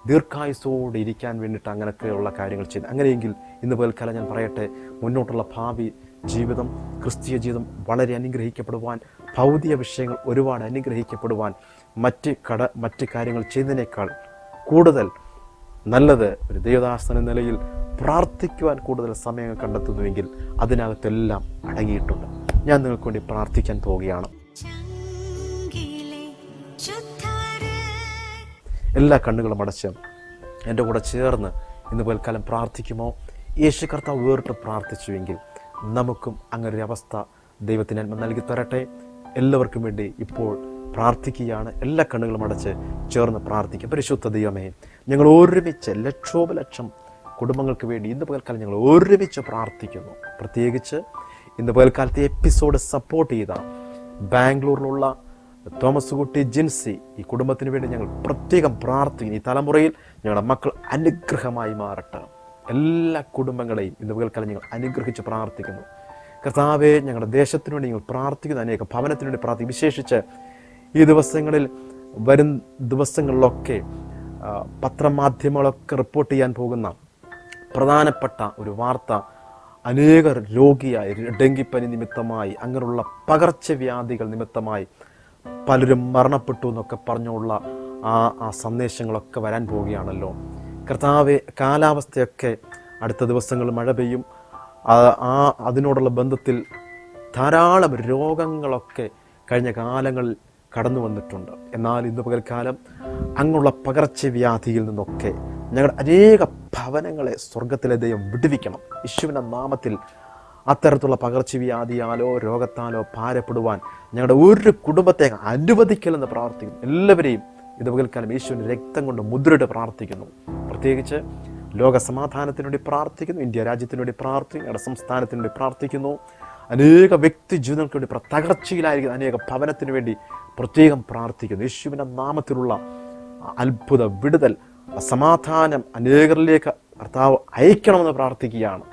ദീർഘായുസ്സോടെ ഇരിക്കാൻ വേണ്ടിയിട്ട് അങ്ങനെയൊക്കെയുള്ള കാര്യങ്ങൾ ചെയ്യുന്നത്. അങ്ങനെയെങ്കിൽ ഇന്ന് പകൽക്കാലം ഞാൻ പറയട്ടെ, മുന്നോട്ടുള്ള ഭാവി ജീവിതം, ക്രിസ്തീയ ജീവിതം വളരെ അനുഗ്രഹിക്കപ്പെടുവാൻ, ഭൗതിക വിഷയങ്ങൾ ഒരുപാട് അനുഗ്രഹിക്കപ്പെടുവാൻ മറ്റ് കാര്യങ്ങൾ ചെയ്യുന്നതിനേക്കാൾ കൂടുതൽ നല്ലത് ഒരു ദേവദാസന നിലയിൽ പ്രാർത്ഥിക്കുവാൻ കൂടുതൽ സമയം കണ്ടെത്തുന്നുവെങ്കിൽ അതിനകത്തെല്ലാം അടങ്ങിയിട്ടുണ്ട്. ഞാൻ നിങ്ങൾക്ക് വേണ്ടി പ്രാർത്ഥിക്കാൻ പോവുകയാണ്. എല്ലാ കണ്ണുകളും അടച്ച് എൻ്റെ കൂടെ ചേർന്ന് ഇന്ന് പകൽക്കാലം പ്രാർത്ഥിക്കുമോ? യേശു കർത്താവ് വേറിട്ട് പ്രാർത്ഥിച്ചുവെങ്കിൽ നമുക്കും അങ്ങനൊരു അവസ്ഥ ദൈവത്തിന് നൽകി തരട്ടെ. എല്ലാവർക്കും വേണ്ടി ഇപ്പോൾ പ്രാർത്ഥിക്കുകയാണ്. എല്ലാ കണ്ണുകളും അടച്ച് ചേർന്ന് പ്രാർത്ഥിക്കുക. പരിശുദ്ധ ദൈവമേ, ഞങ്ങൾ ഒരുമിച്ച് ലക്ഷോപലക്ഷം കുടുംബങ്ങൾക്ക് വേണ്ടി ഇന്ന് പകൽക്കാലം ഞങ്ങൾ ഒരുമിച്ച് പ്രാർത്ഥിക്കുന്നു. പ്രത്യേകിച്ച് ഇന്ന് പകൽക്കാലത്തെ എപ്പിസോഡ് സപ്പോർട്ട് ചെയ്ത ബാംഗ്ലൂരിലുള്ള തോമസ് കുട്ടി ജിൻസി, ഈ കുടുംബത്തിന് വേണ്ടി ഞങ്ങൾ പ്രത്യേകം പ്രാർത്ഥിക്കുന്നു. ഈ തലമുറയിൽ ഞങ്ങളുടെ മക്കൾ അനുഗ്രഹമായി മാറട്ടെ. എല്ലാ കുടുംബങ്ങളെയും ഇന്ന് പകൽക്കാലം ഞങ്ങൾ അനുഗ്രഹിച്ച് പ്രാർത്ഥിക്കുന്നു. കർത്താവെ, ഞങ്ങളുടെ ദേശത്തിനു വേണ്ടി ഞങ്ങൾ പ്രാർത്ഥിക്കുന്ന അനേക ഭവനത്തിനു വേണ്ടി പ്രാർത്ഥിക്കും. വിശേഷിച്ച് ഈ ദിവസങ്ങളിൽ വരും ദിവസങ്ങളിലൊക്കെ പത്രമാധ്യമങ്ങളൊക്കെ റിപ്പോർട്ട് ചെയ്യാൻ പോകുന്ന പ്രധാനപ്പെട്ട ഒരു വാർത്ത, അനേകർ രോഗിയായി, ഡെങ്കിപ്പനി നിമിത്തമായി, അങ്ങനെയുള്ള പകർച്ചവ്യാധികൾ നിമിത്തമായി പലരും മരണപ്പെട്ടു എന്നൊക്കെ പറഞ്ഞുള്ള ആ സന്ദേശങ്ങളൊക്കെ വരാൻ പോവുകയാണല്ലോ. കർത്താവെ, കാലാവസ്ഥയൊക്കെ അടുത്ത ദിവസങ്ങളിൽ മഴ പെയ്യും. അതിനോടുള്ള ബന്ധത്തിൽ ധാരാളം രോഗങ്ങളൊക്കെ കഴിഞ്ഞ കാലങ്ങളിൽ കടന്നു വന്നിട്ടുണ്ട്. എന്നാൽ ഇന്ന് പകൽക്കാലം അങ്ങനെയുള്ള പകർച്ചവ്യാധിയിൽ നിന്നൊക്കെ ഞങ്ങളുടെ അനേക ഭവനങ്ങളെ സ്വർഗത്തിലെ ദൈവം വിടുവിക്കണം. യേശുവിൻ്റെ നാമത്തിൽ അത്തരത്തിലുള്ള പകർച്ചവ്യാധിയാലോ രോഗത്താലോ ഭാരപ്പെടുവാൻ ഞങ്ങളുടെ ഒരു കുടുംബത്തെ അനുവദിക്കലെന്ന് പ്രാർത്ഥിക്കുന്നു. എല്ലാവരെയും ഇത് പകൽക്കാലം യേശുവിൻ്റെ രക്തം കൊണ്ട് മുദ്രയിട്ട് പ്രാർത്ഥിക്കുന്നു. പ്രത്യേകിച്ച് ലോക സമാധാനത്തിനു വേണ്ടി പ്രാർത്ഥിക്കുന്നു. ഇന്ത്യ രാജ്യത്തിനു വേണ്ടി പ്രാർത്ഥിക്കുന്നു. ഞങ്ങളുടെ സംസ്ഥാനത്തിനു വേണ്ടി പ്രാർത്ഥിക്കുന്നു. അനേക വ്യക്തി ജീവിതങ്ങൾക്ക് വേണ്ടി തകർച്ചയിലായിരിക്കുന്ന അനേക ഭവനത്തിനു വേണ്ടി പ്രത്യേകം പ്രാർത്ഥിക്കുന്നു. യേശുവിൻ്റെ നാമത്തിലുള്ള അത്ഭുത വിടുതൽ, സമാധാനം അനേകരിലേക്ക് കർത്താവ് അയക്കണമെന്ന് പ്രാർത്ഥിക്കുകയാണ്.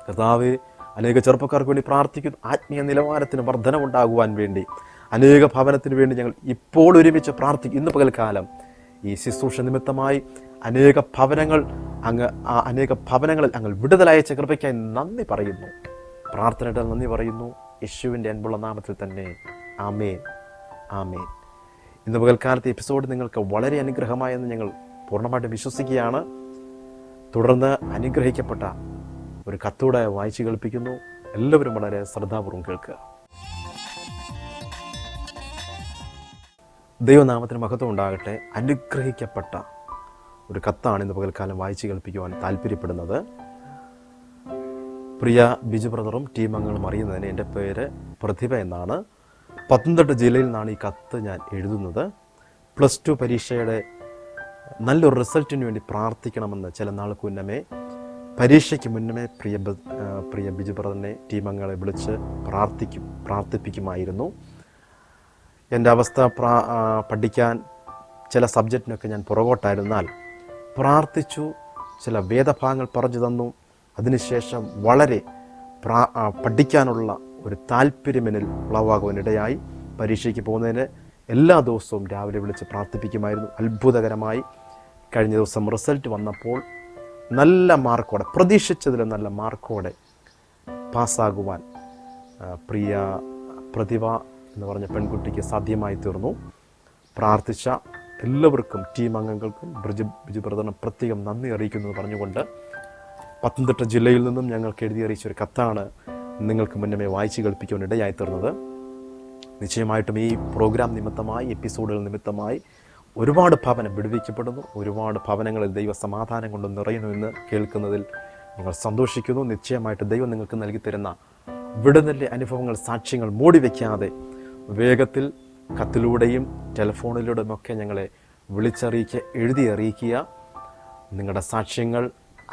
കർത്താവ്, അനേക ചെറുപ്പക്കാർക്ക് വേണ്ടി പ്രാർത്ഥിക്കുന്നു. ആത്മീയ നിലവാരത്തിന് വർധനമുണ്ടാകുവാൻ വേണ്ടി അനേക ഭവനത്തിന് വേണ്ടി ഞങ്ങൾ ഇപ്പോൾ ഒരുമിച്ച് പ്രാർത്ഥിക്കും. ഇന്ന് പകൽക്കാലം ഈ ശുശ്രൂഷ നിമിത്തമായി അനേക ഭവനങ്ങളിൽ അങ്ങ് വിടുതലയച്ച കൃപയ്ക്കായി നന്ദി പറയുന്നു. പ്രാർത്ഥനയുടെ നന്ദി പറയുന്നു. യേശുവിൻ്റെ അൻപുള്ള നാമത്തിൽ തന്നെ. ആമേൻ, ആമേൻ. ഇന്ന് പകൽക്കാലത്തെ എപ്പിസോഡ് നിങ്ങൾക്ക് വളരെ അനുഗ്രഹമായെന്ന് ഞങ്ങൾ പൂർണ്ണമായിട്ടും വിശ്വസിക്കുകയാണ്. തുടർന്ന് അനുഗ്രഹിക്കപ്പെട്ട ഒരു കത്തൂടെ വായിച്ചു കേൾപ്പിക്കുന്നു. എല്ലാവരും വളരെ ശ്രദ്ധാപൂർവം കേൾക്കുക. ദൈവനാമത്തിന് മഹത്വം ഉണ്ടാകട്ടെ. അനുഗ്രഹിക്കപ്പെട്ട ഒരു കത്താണ് ഇന്ന് പകൽക്കാലം വായിച്ചു കേൾപ്പിക്കുവാൻ താല്പര്യപ്പെടുന്നത്. പ്രിയ ബിജു ബ്രദറും ടീം അംഗങ്ങളും അറിയുന്നതിന് എൻ്റെ പേര് പ്രതിഭ എന്നാണ്. പത്തനംതിട്ട ജില്ലയിൽ നിന്നാണ് ഈ കത്ത് ഞാൻ എഴുതുന്നത്. +2 പരീക്ഷയുടെ നല്ലൊരു റിസൾട്ടിന് വേണ്ടി പ്രാർത്ഥിക്കണമെന്ന് ചില നാൾക്ക് മുന്നമേ, പരീക്ഷയ്ക്ക് മുന്നമേ പ്രിയ ബിജു ബ്രദറിനെ ടീം അംഗങ്ങളെ വിളിച്ച് പ്രാർത്ഥിപ്പിക്കുമായിരുന്നു. എൻ്റെ അവസ്ഥ പഠിക്കാൻ ചില സബ്ജക്റ്റിനൊക്കെ ഞാൻ പുറകോട്ടായിരുന്നാൽ പ്രാർത്ഥിച്ചു. ചില വേദഭാഗങ്ങൾ പറഞ്ഞു തന്നു. അതിനുശേഷം വളരെ പഠിക്കാനുള്ള ഒരു താല്പര്യമെന്നിൽ ഉളവാകുവാനിടയായി പരീക്ഷയ്ക്ക് പോകുന്നതിന് എല്ലാ ദിവസവും രാവിലെ വിളിച്ച് പ്രാർത്ഥിപ്പിക്കുമായിരുന്നു. അത്ഭുതകരമായി കഴിഞ്ഞ ദിവസം റിസൾട്ട് വന്നപ്പോൾ നല്ല മാർക്കോടെ, പ്രതീക്ഷിച്ചതിലും നല്ല മാർക്കോടെ പാസ്സാകുവാൻ പ്രിയ പ്രതിഭ എന്ന് പറഞ്ഞ പെൺകുട്ടിക്ക് സാധ്യമായി തീർന്നു. പ്രാർത്ഥിച്ച എല്ലാവർക്കും, ടീം അംഗങ്ങൾക്കും ബിജു ബ്രദറിന് പ്രത്യേകം നന്ദി അറിയിക്കുന്നു എന്ന് പറഞ്ഞുകൊണ്ട് പത്തനംതിട്ട ജില്ലയിൽ നിന്നും ഞങ്ങൾക്ക് എഴുതി അറിയിച്ചൊരു കത്താണ് നിങ്ങൾക്ക് മുന്നമേ വായിച്ചു കേൾപ്പിക്കുവാൻ ഇടയായി തീർന്നത്. നിശ്ചയമായിട്ടും ഈ പ്രോഗ്രാം നിമിത്തമായി, എപ്പിസോഡുകൾ നിമിത്തമായി ഒരുപാട് ഭവനം വിടുവിക്കപ്പെടുന്നു. ഒരുപാട് ഭവനങ്ങളിൽ ദൈവ സമാധാനം കൊണ്ട് നിറയുന്നുവെന്ന് കേൾക്കുന്നതിൽ ഞങ്ങൾ സന്തോഷിക്കുന്നു. നിശ്ചയമായിട്ട് ദൈവം നിങ്ങൾക്ക് നൽകി തരുന്ന വിടുതലിൻ്റെ അനുഭവങ്ങൾ, സാക്ഷ്യങ്ങൾ മൂടി വയ്ക്കാതെ വേഗത്തിൽ കത്തിലൂടെയും ടെലിഫോണിലൂടെയും ഒക്കെ ഞങ്ങളെ വിളിച്ചറിയിക്കുക, എഴുതി അറിയിക്കുക. നിങ്ങളുടെ സാക്ഷ്യങ്ങൾ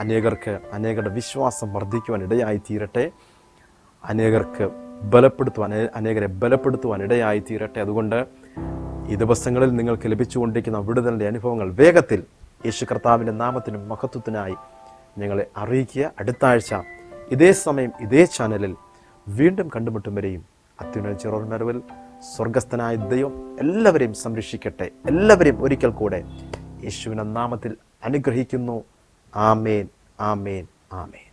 അനേകരുടെ വിശ്വാസം വർദ്ധിക്കുവാൻ ഇടയായി തീരട്ടെ. അനേകരെ ബലപ്പെടുത്തുവാൻ ഇടയായി തീരട്ടെ. അതുകൊണ്ട് ഈ ദിവസങ്ങളിൽ നിങ്ങൾക്ക് ലഭിച്ചുകൊണ്ടിരിക്കുന്ന വിടുതലിൻ്റെ അനുഭവങ്ങൾ വേഗത്തിൽ യേശു കർത്താവിൻ്റെ നാമത്തിനും മഹത്വത്തിനായി ഞങ്ങളെ അറിയിക്കുക. അടുത്ത ആഴ്ച ഇതേ സമയം ഇതേ ചാനലിൽ വീണ്ടും കണ്ടുമുട്ടും വരെയും അത്യുന്നത ചിറോൻമരവിൽ സ്വർഗസ്ഥനായ ദൈവം എല്ലാവരെയും സംരക്ഷിക്കട്ടെ. എല്ലാവരെയും ഒരിക്കൽ കൂടെ യേശുവിൻ്റെ നാമത്തിൽ അനുഗ്രഹിക്കുന്നു. ആമേൻ, ആമേൻ, ആമേൻ.